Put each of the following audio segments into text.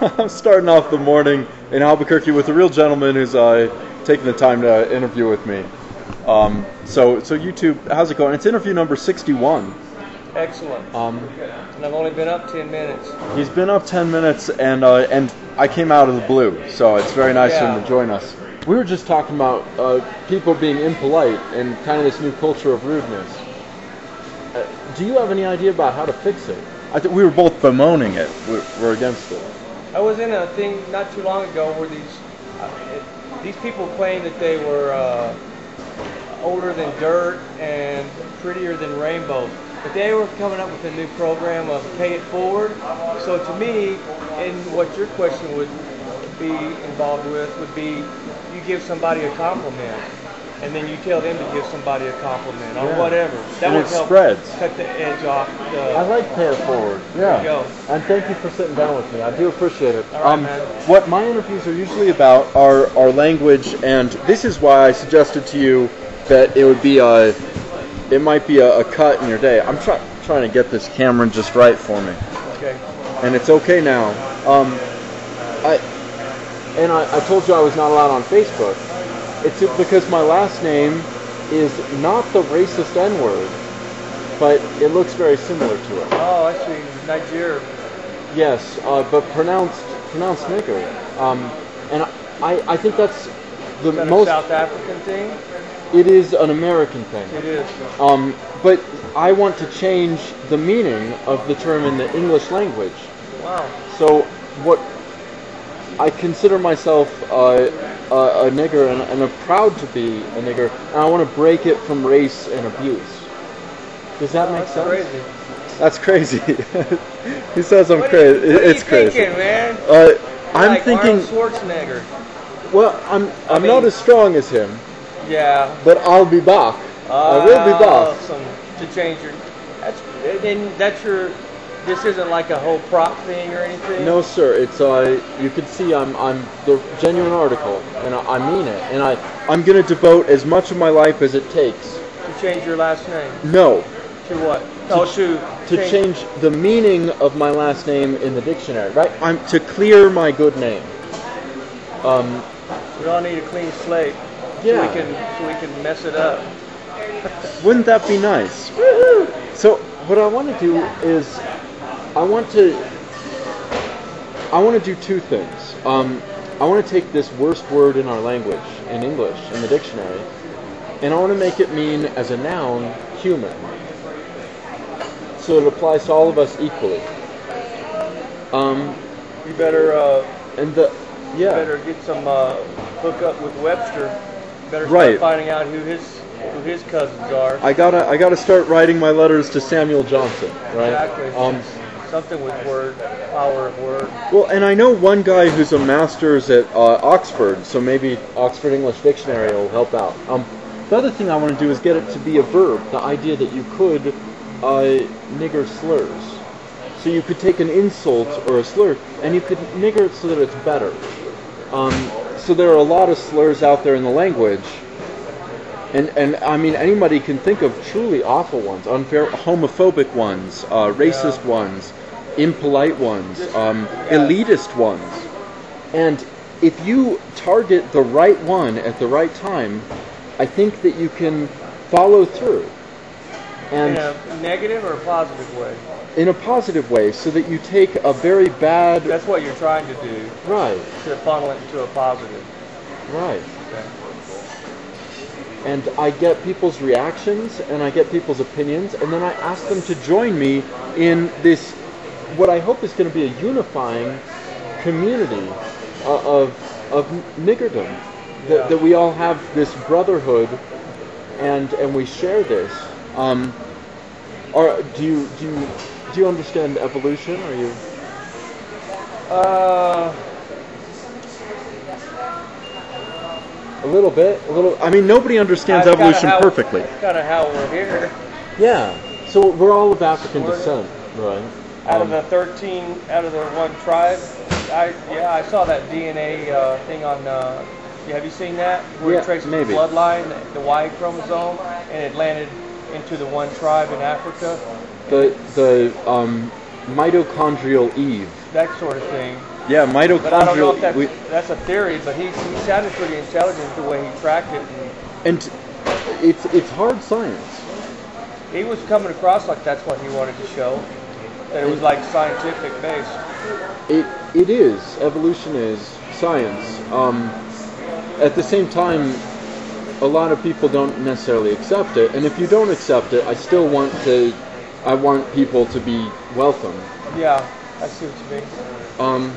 I'm starting off the morning in Albuquerque with a real gentleman who's taking the time to interview with me. So YouTube, how's it going? It's interview number 61. Excellent. And I've only been up 10 minutes. He's been up 10 minutes, and I came out of the blue, so it's very nice for him to join us. We were just talking about people being impolite and kind of this new culture of rudeness. Do you have any idea about how to fix it? I think we were both bemoaning it. We're against it. I was in a thing not too long ago where these people claimed that they were older than dirt and prettier than rainbows. But they were coming up with a new program of pay it forward. So to me, and what your question would be involved with would be you give somebody a compliment and then you tell them to give somebody a compliment or whatever. That and would it help spreads. Cut the edge off. I like pay it forward. Yeah. There you go. And thank you for sitting down with me. I do appreciate it. All right, man. What my interviews are usually about are language, and this is why I suggested to you that it would be it might be a cut in your day. I'm trying to get this camera just right for me. Okay. And it's okay now. I told you I was not allowed on Facebook. It's because my last name is not the racist N-word, but it looks very similar to it. Oh, I see. Nigger. Yes, but pronounced Nigger. And I think that's the Is that most... a South African thing? It is an American thing. It is. But I want to change the meaning of the term in the English language. Wow. So what I consider myself a nigger, and I'm proud to be a nigger, and I want to break it from race and abuse. Does that make sense? Crazy. That's crazy. He says I'm crazy. It's crazy. Thinking, man? I'm like thinking. Arnold Schwarzenegger. Well, I'm not as strong as him. Yeah. But I'll be back. I will be back. To change your. That's your. This isn't like a whole prop thing or anything? No, sir. It's you can see I'm the genuine article, and I mean it. And I'm going to devote as much of my life as it takes. To change your last name? No. To what? To change the meaning of my last name in the dictionary, right? To clear my good name. We all need a clean slate. Yeah. So we can mess it up. Wouldn't that be nice? Woohoo! So what I want to do is I want to do two things. I want to take this worst word in our language, in English, in the dictionary, and I want to make it mean, as a noun, human. So it applies to all of us equally. You better you better get some hook up with Webster. You better start finding out who his cousins are. I gotta start writing my letters to Samuel Johnson, right? Exactly. Something with word, power of word. Well, and I know one guy who's a master's at Oxford, so maybe Oxford English Dictionary will help out. The other thing I want to do is get it to be a verb, the idea that you could nigger slurs. So you could take an insult or a slur, and you could nigger it so that it's better. So there are a lot of slurs out there in the language, and I mean, anybody can think of truly awful ones, unfair, homophobic ones, racist ones, impolite ones, elitist ones. And if you target the right one at the right time, I think that you can follow through. And in a negative or a positive way? In a positive way, so that you take a very bad... That's what you're trying to do. Right. To funnel it into a positive. Right. Okay. And I get people's reactions, and I get people's opinions, and then I ask them to join me in this, what I hope is going to be a unifying community of niggerdom. That we all have this brotherhood, and we share this. Do you understand evolution? Are you? A little bit. I mean, nobody understands evolution perfectly. That's kind of how we're here. Yeah. So we're all of African descent, right? Out of the one tribe. I saw that DNA thing on. Have you seen that? Where it traces the bloodline, the Y chromosome, and it landed into the one tribe in Africa. mitochondrial Eve. that sort of thing. Yeah, But I don't know if mitochondrial. that's a theory, but he sounded pretty intelligent the way he tracked it. And it's hard science. He was coming across like that's what he wanted to show. That it was like scientific based. It is. Evolution is science. At the same time, a lot of people don't necessarily accept it, and if you don't accept it, I want people to be welcome. Yeah, I see what you mean.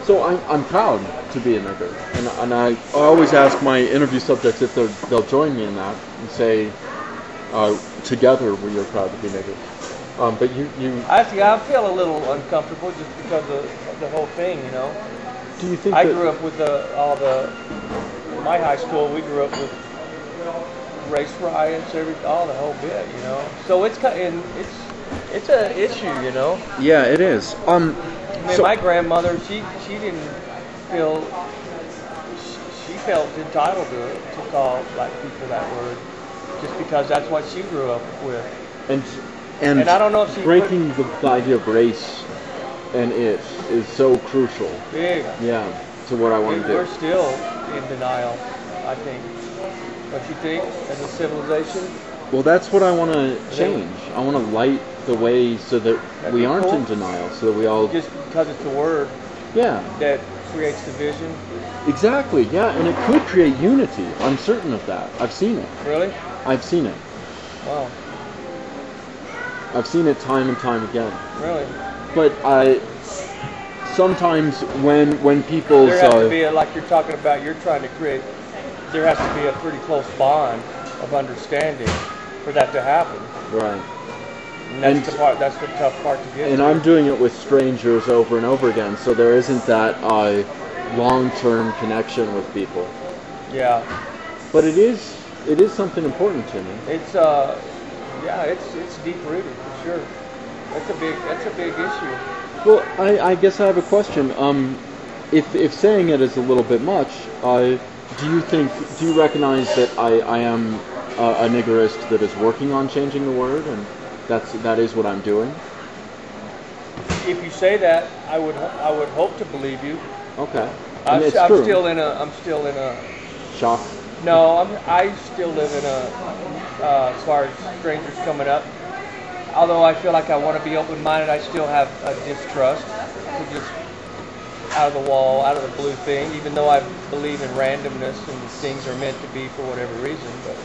So I'm proud to be a nigger, and I always ask my interview subjects if they'll join me in that, and say, together we are proud to be niggers. But you I feel a little uncomfortable just because of the whole thing, you know. do you think I that, grew up with my high school. We grew up with race riots, all the whole bit, you know. So it's an issue, you know. yeah, it is. I mean, my grandmother, she didn't feel she felt entitled to call black people that word just because that's what she grew up with. And I don't know if she breaking the idea of race and it is so crucial. Big. Yeah, to what I want to do. We're still in denial, I think. Don't you think, as a civilization? Well, that's what I want to change. I want to light the way so that That'd we be aren't cool. in denial, so that we all... Just because it's a word Yeah, that creates division. exactly. Yeah, and it could create unity. I'm certain of that. I've seen it. Really? I've seen it. Wow. I've seen it time and time again. Really? But sometimes when people's... There has to be, like you're talking about, you're trying to create, there has to be a pretty close bond of understanding for that to happen. Right. And that's the tough part to get And to. I'm doing it with strangers over and over again, so there isn't that long-term connection with people. Yeah. But it is something important to me. It's it's deep rooted for sure. That's a big issue. Well, I guess I have a question. If saying it is a little bit much, do you recognize that I am a niggerist that is working on changing the word, and that is what I'm doing? If you say that, I would hope to believe you. Okay. I'm And it's true. still in a Shock. no. I still live in as far as strangers coming up. Although I feel like I want to be open-minded, I still have a distrust to just out of the wall, out of the blue thing. Even though I believe in randomness and things are meant to be for whatever reason. But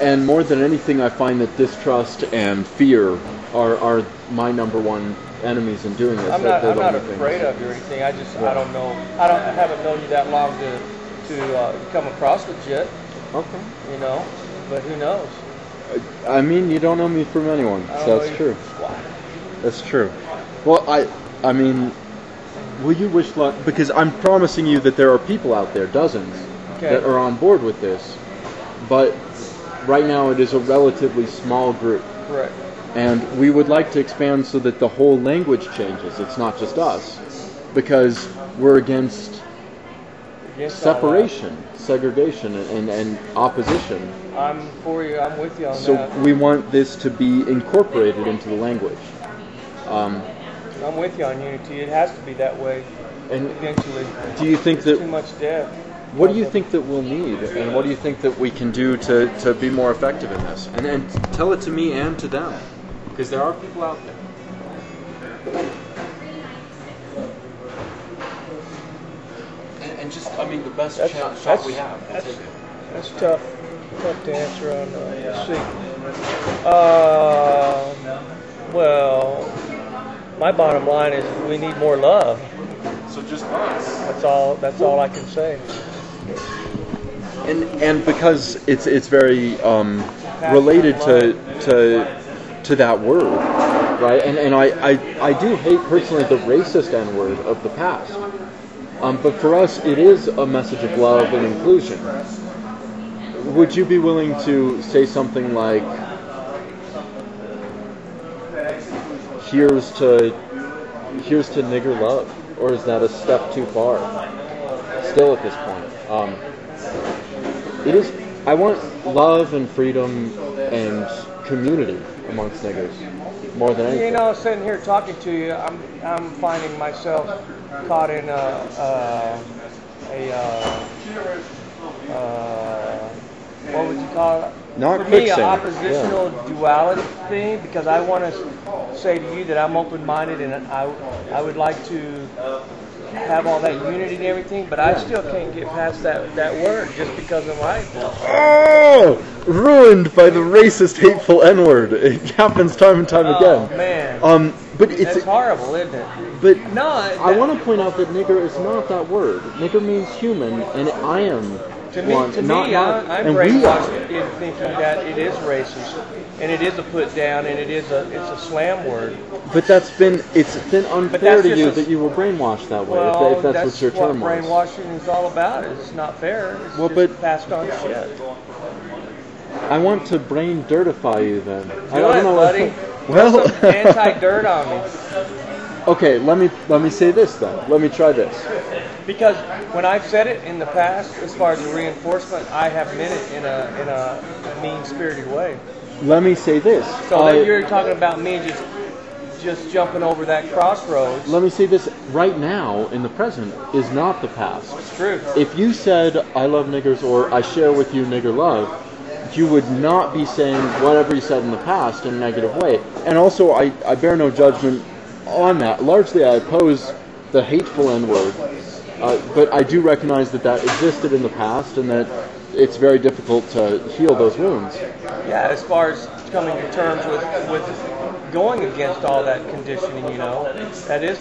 And more than anything, I find that distrust and fear are my number one enemies in doing this. I'm They're not the only things. afraid of you or anything. I just Yeah. I don't know. I haven't known you that long to come across legit. Okay. You know, but who knows? I mean, you don't know me from anyone, I don't so know that's you true. from squat. That's true. Well, I mean, will you wish luck? Because I'm promising you that there are people out there, dozens, Okay. that are on board with this. But right now it is a relatively small group. Correct. And we would like to expand so that the whole language changes. It's not just us. Because we're against Against all that. separation, segregation, and opposition. I'm for you. I'm with you on So that. we want this to be incorporated into the language. I'm with you on unity. It has to be that way And eventually. do you think Too that... much death. What do you think that we'll need, and what do you think that we can do to be more effective in this? And tell it to me and to them, because there are people out there. And just, I mean, the best shot we have. That's tough to answer on. Let's see. Well, my bottom line is we need more love. So just us. That's all I can say. And because it's very related to that word, right? And I do hate personally the racist N-word of the past. But for us, it is a message of love and inclusion. Would you be willing to say something like, here's to nigger love? Or is that a step too far? Still at this point. It is. I want love and freedom and community amongst niggers. more than anything. You know, sitting here talking to you, I'm finding myself caught in what would you call it? Not For me, an quicksand. oppositional duality thing, because I want to say to you that I'm open-minded and I would like to have all that unity and everything, but I still can't get past that word just because of my... Oh! Ruined by the racist, hateful N-word. It happens time and time again. Oh, man. But it's That's horrible, isn't it? But No, I want to point out that nigger is not that word. Nigger means human, and I am one. I'm brainwashed in thinking that it is racist, and it is a put down, and it's a slam word. But it's been unfair that's to just you a- that you were brainwashed that way. Well, if that's what your term was. brainwashing is all about. It's not fair. It's Well, just but- passed on shit. I want to brain dirtify you then. I Do don't it, know buddy. Well, Put some anti-dirt on me. Okay, let me say this then. Let me try this. Because when I've said it in the past, as far as the reinforcement, I have meant it in a mean-spirited way. Let me say this. So that you're talking about me just jumping over that crossroads. Let me say this. Right now, in the present, is not the past. It's true. If you said, I love niggers, or I share with you nigger love, you would not be saying whatever you said in the past in a negative way. And also, I bear no judgment on that. Largely, I oppose the hateful N-word. But I do recognize that existed in the past, and that it's very difficult to heal those wounds. Yeah, as far as coming to terms with going against all that conditioning, you know, that is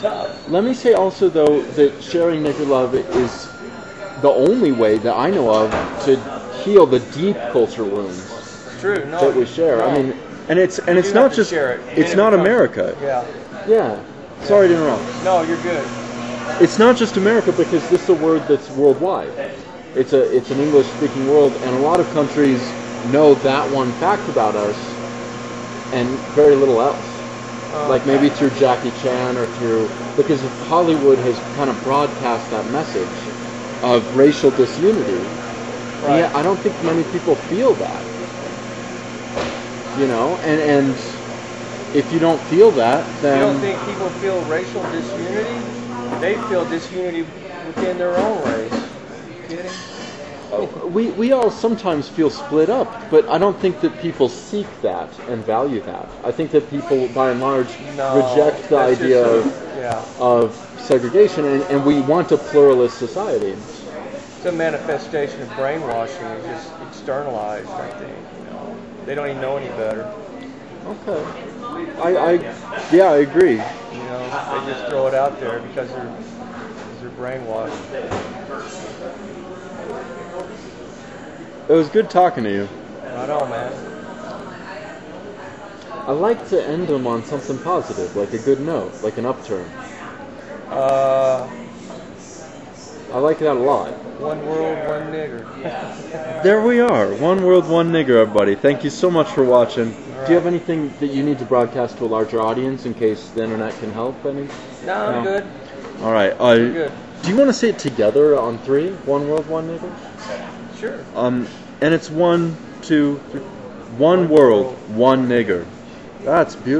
tough. Let me say also, though, that sharing nigger love is the only way that I know of to heal the deep culture wounds It's true. No, that we share. no. I mean, and it's You not have to just share it. it's And not it becomes- America. Yeah. Yeah. Sorry to interrupt. No, you're good. It's not just America, because this is a word that's worldwide. It's an English-speaking world, and a lot of countries know that one fact about us, and very little else. Like maybe through Jackie Chan or because Hollywood has kind of broadcast that message of racial disunity. Right. And yet I don't think many people feel that. You know, and if you don't feel that, then You don't think people feel racial disunity? They feel disunity within their own race. Kidding? we all sometimes feel split up, but I don't think that people seek that and value that. I think that people, by and large, reject the that's idea just of segregation, and we want a pluralist society. It's a manifestation of brainwashing. It's just externalized, I think. You know, they don't even know any better. Okay. I agree. You know, they just throw it out there because they're brainwashed. It was good talking to you. Right on, man. I like to end them on something positive, like a good note, like an upturn. I like that a lot. One world, one nigger. There we are. One world, one nigger, everybody. Thank you so much for watching. Do you have anything that you need to broadcast to a larger audience in case the internet can help any? No, I'm good. All right. I'm good. Do you want to say it together on three? One world, one nigger? Sure. And it's 1, 2, 3. One world, one nigger. That's beautiful.